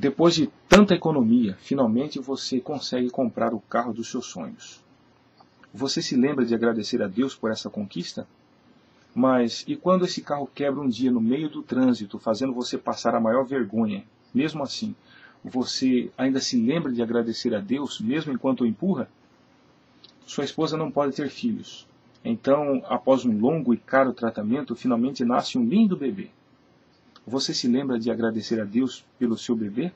Depois de tanta economia, finalmente você consegue comprar o carro dos seus sonhos. Você se lembra de agradecer a Deus por essa conquista? Mas e quando esse carro quebra um dia no meio do trânsito, fazendo você passar a maior vergonha? Mesmo assim, você ainda se lembra de agradecer a Deus, mesmo enquanto o empurra? Sua esposa não pode ter filhos. Então, após um longo e caro tratamento, finalmente nasce um lindo bebê. Você se lembra de agradecer a Deus pelo seu bebê?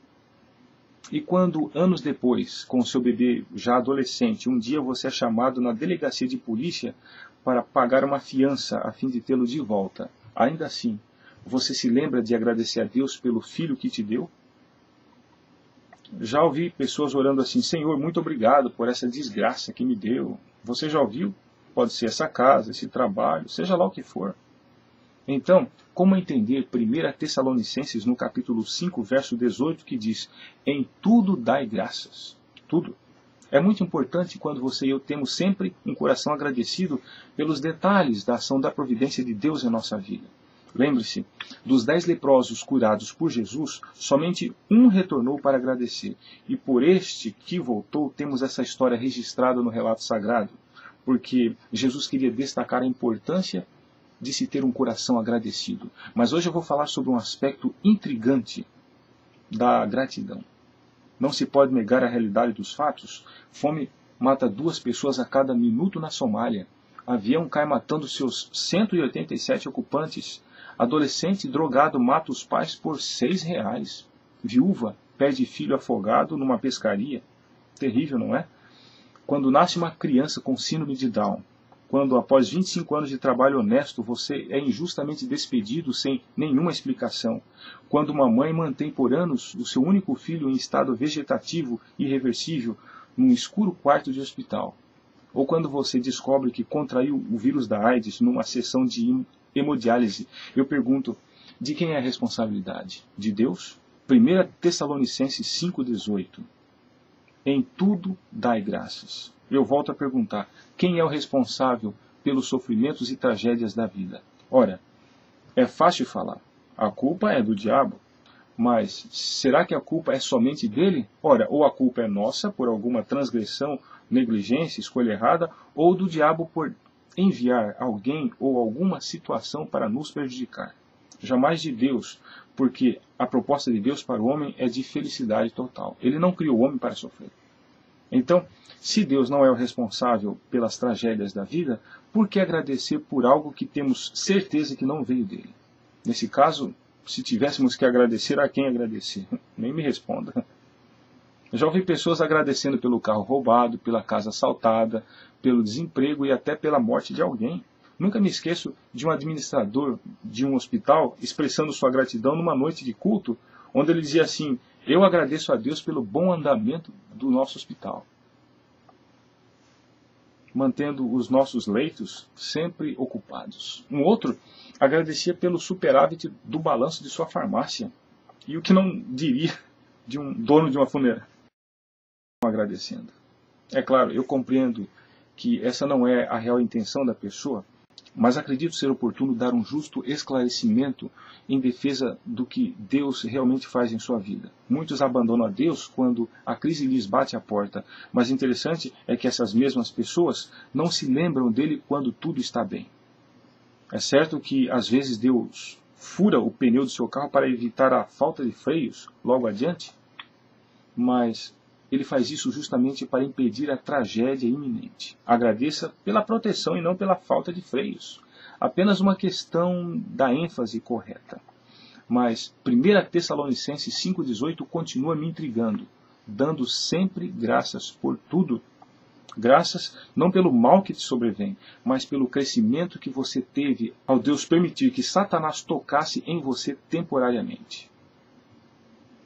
E quando, anos depois, com o seu bebê já adolescente, um dia você é chamado na delegacia de polícia para pagar uma fiança a fim de tê-lo de volta, ainda assim, você se lembra de agradecer a Deus pelo filho que te deu? Já ouvi pessoas orando assim: Senhor, muito obrigado por essa desgraça que me deu. Você já ouviu? Pode ser essa casa, esse trabalho, seja lá o que for. Então, como entender 1 Tessalonicenses no capítulo 5, verso 18, que diz: em tudo dai graças. Tudo. É muito importante quando você e eu temos sempre um coração agradecido pelos detalhes da ação da providência de Deus em nossa vida. Lembre-se, dos 10 leprosos curados por Jesus, somente um retornou para agradecer. E por este que voltou, temos essa história registrada no relato sagrado, porque Jesus queria destacar a importância de se ter um coração agradecido. Mas hoje eu vou falar sobre um aspecto intrigante da gratidão. Não se pode negar a realidade dos fatos. Fome mata 2 pessoas a cada minuto na Somália. Avião cai matando seus 187 ocupantes. Adolescente drogado mata os pais por R$6. Viúva perde filho afogado numa pescaria. Terrível, não é? Quando nasce uma criança com síndrome de Down, quando após 25 anos de trabalho honesto você é injustamente despedido sem nenhuma explicação, quando uma mãe mantém por anos o seu único filho em estado vegetativo irreversível num escuro quarto de hospital, ou quando você descobre que contraiu o vírus da AIDS numa sessão de hemodiálise, eu pergunto, de quem é a responsabilidade? De Deus? 1 Tessalonicenses 5,18. Em tudo dai graças. Eu volto a perguntar, quem é o responsável pelos sofrimentos e tragédias da vida? Ora, é fácil falar, a culpa é do diabo, mas será que a culpa é somente dele? Ora, ou a culpa é nossa por alguma transgressão, negligência, escolha errada, ou do diabo por enviar alguém ou alguma situação para nos prejudicar. Jamais de Deus, porque a proposta de Deus para o homem é de felicidade total. Ele não criou o homem para sofrer. Então, se Deus não é o responsável pelas tragédias da vida, por que agradecer por algo que temos certeza que não veio dele? Nesse caso, se tivéssemos que agradecer, a quem agradecer? Nem me responda. Já ouvi pessoas agradecendo pelo carro roubado, pela casa assaltada, pelo desemprego e até pela morte de alguém. Nunca me esqueço de um administrador de um hospital expressando sua gratidão numa noite de culto, onde ele dizia assim: eu agradeço a Deus pelo bom andamento do nosso hospital, mantendo os nossos leitos sempre ocupados. Um outro agradecia pelo superávit do balanço de sua farmácia. E o que não diria de um dono de uma funerária agradecendo? É claro, eu compreendo que essa não é a real intenção da pessoa, mas acredito ser oportuno dar um justo esclarecimento em defesa do que Deus realmente faz em sua vida. Muitos abandonam a Deus quando a crise lhes bate à porta, mas o interessante é que essas mesmas pessoas não se lembram dele quando tudo está bem. É certo que às vezes Deus fura o pneu do seu carro para evitar a falta de freios logo adiante, mas ele faz isso justamente para impedir a tragédia iminente. Agradeça pela proteção e não pela falta de freios. Apenas uma questão da ênfase correta. Mas 1 Tessalonicenses 5,18 continua me intrigando, dando sempre graças por tudo. Graças não pelo mal que te sobrevém, mas pelo crescimento que você teve ao Deus permitir que Satanás tocasse em você temporariamente.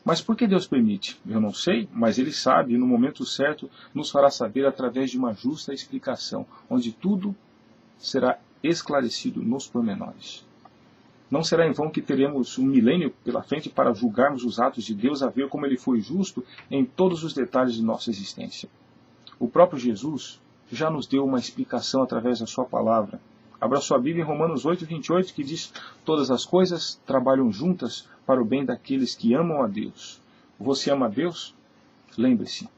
Mas por que Deus permite? Eu não sei, mas Ele sabe e no momento certo nos fará saber através de uma justa explicação, onde tudo será esclarecido nos pormenores. Não será em vão que teremos um milênio pela frente para julgarmos os atos de Deus, a ver como Ele foi justo em todos os detalhes de nossa existência. O próprio Jesus já nos deu uma explicação através da sua palavra. Abra sua Bíblia em Romanos 8,28, que diz: todas as coisas trabalham juntas para o bem daqueles que amam a Deus, Você ama Deus? Lembre-se,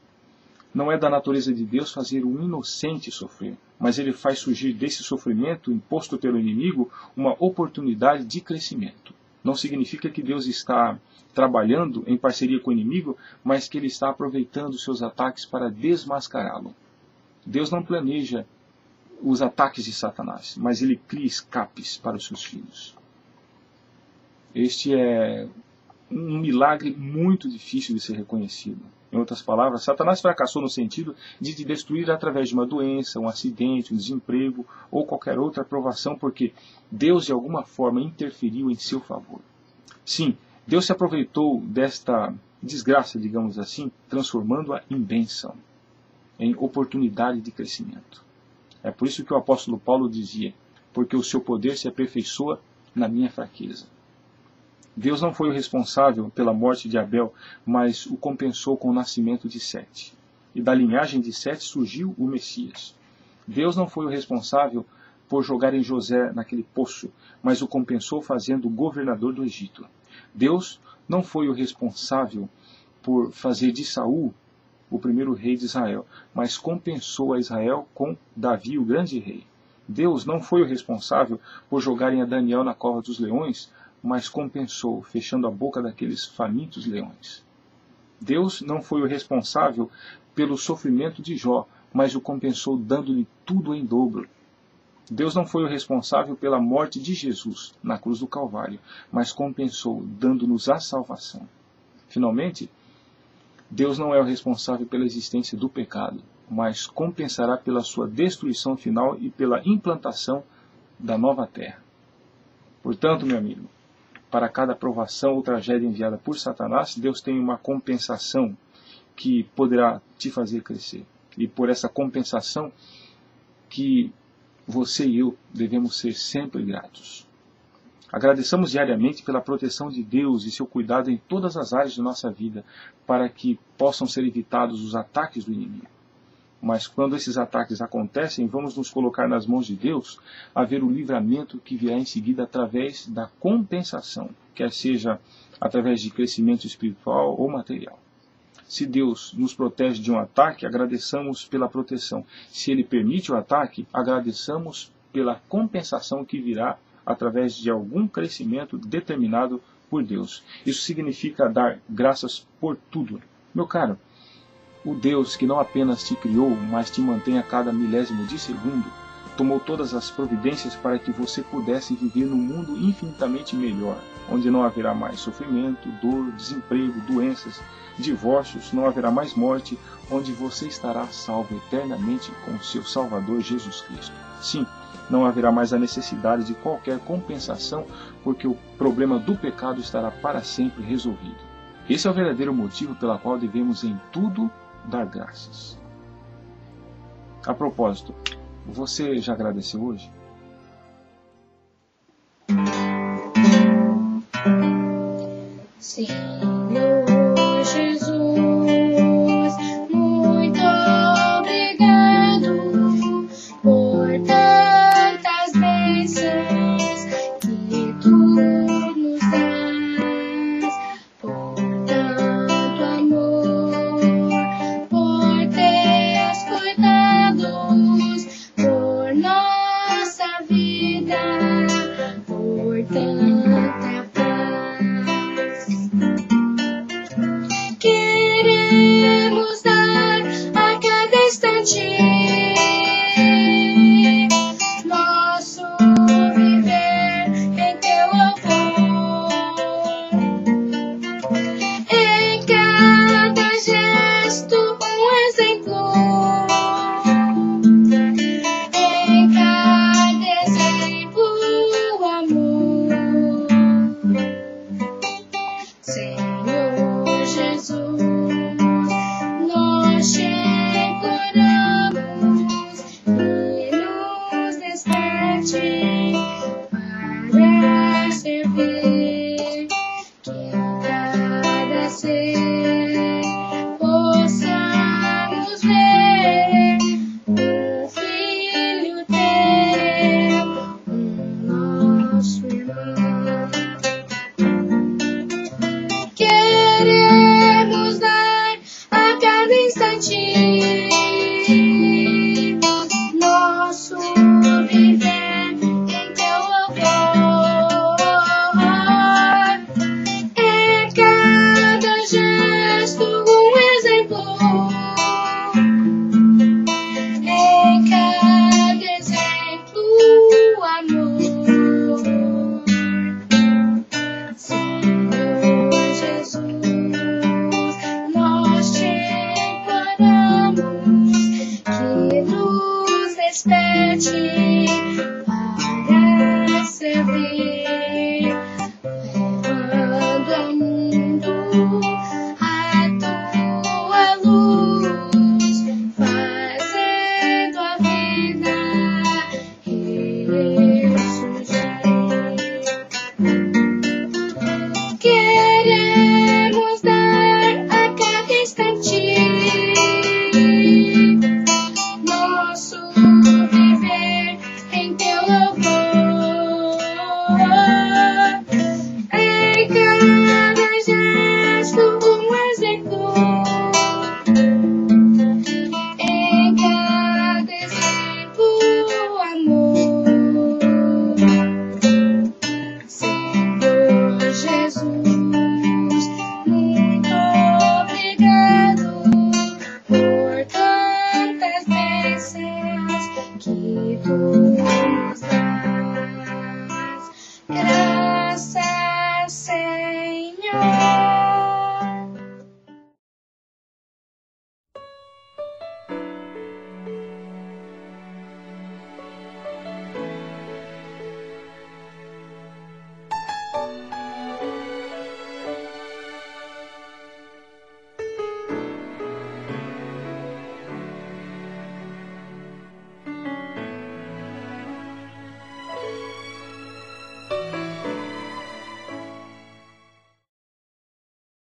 não é da natureza de Deus fazer o inocente sofrer, mas Ele faz surgir desse sofrimento imposto pelo inimigo uma oportunidade de crescimento. Não significa que Deus está trabalhando em parceria com o inimigo, mas que Ele está aproveitando seus ataques para desmascará-lo. Deus não planeja os ataques de Satanás, mas Ele cria escapes para os seus filhos. Este é um milagre muito difícil de ser reconhecido. Em outras palavras, Satanás fracassou no sentido de te destruir através de uma doença, um acidente, um desemprego ou qualquer outra provação, porque Deus de alguma forma interferiu em seu favor. Sim, Deus se aproveitou desta desgraça, digamos assim, transformando-a em bênção, em oportunidade de crescimento. É por isso que o apóstolo Paulo dizia, porque o seu poder se aperfeiçoa na minha fraqueza. Deus não foi o responsável pela morte de Abel, mas o compensou com o nascimento de Sete. E da linhagem de Sete surgiu o Messias. Deus não foi o responsável por jogar em José naquele poço, mas o compensou fazendo governador do Egito. Deus não foi o responsável por fazer de Saul o primeiro rei de Israel, mas compensou a Israel com Davi, o grande rei. Deus não foi o responsável por jogarem a Daniel na cova dos leões, mas compensou, fechando a boca daqueles famintos leões. Deus não foi o responsável pelo sofrimento de Jó, mas o compensou dando-lhe tudo em dobro. Deus não foi o responsável pela morte de Jesus na cruz do Calvário, mas compensou dando-nos a salvação. Finalmente, Deus não é o responsável pela existência do pecado, mas compensará pela sua destruição final e pela implantação da nova terra. Portanto, meu amigo, para cada provação ou tragédia enviada por Satanás, Deus tem uma compensação que poderá te fazer crescer. E por essa compensação que você e eu devemos ser sempre gratos. Agradeçamos diariamente pela proteção de Deus e seu cuidado em todas as áreas de nossa vida, para que possam ser evitados os ataques do inimigo. Mas quando esses ataques acontecem, vamos nos colocar nas mãos de Deus a ver o livramento que virá em seguida através da compensação, quer seja através de crescimento espiritual ou material. Se Deus nos protege de um ataque, agradeçamos pela proteção. Se Ele permite o ataque, agradeçamos pela compensação que virá através de algum crescimento determinado por Deus. Isso significa dar graças por tudo. Meu caro, o Deus que não apenas te criou, mas te mantém a cada milésimo de segundo, tomou todas as providências para que você pudesse viver num mundo infinitamente melhor, onde não haverá mais sofrimento, dor, desemprego, doenças, divórcios, não haverá mais morte, onde você estará salvo eternamente com o seu Salvador Jesus Cristo. Sim, não haverá mais a necessidade de qualquer compensação, porque o problema do pecado estará para sempre resolvido. Esse é o verdadeiro motivo pelo qual devemos em tudo dar graças. A propósito, você já agradeceu hoje? Senhor Jesus, muito obrigado por tantas bênçãos que Tu nos dás, por tanto amor, por Teus cuidados, por nossa vida, por tanta paz. Queremos dar a cada instante nosso viver em Teu amor. Em cada gesto um exemplo, em cada exemplo amor. Senhor Jesus, nós te imploramos e nos desperte.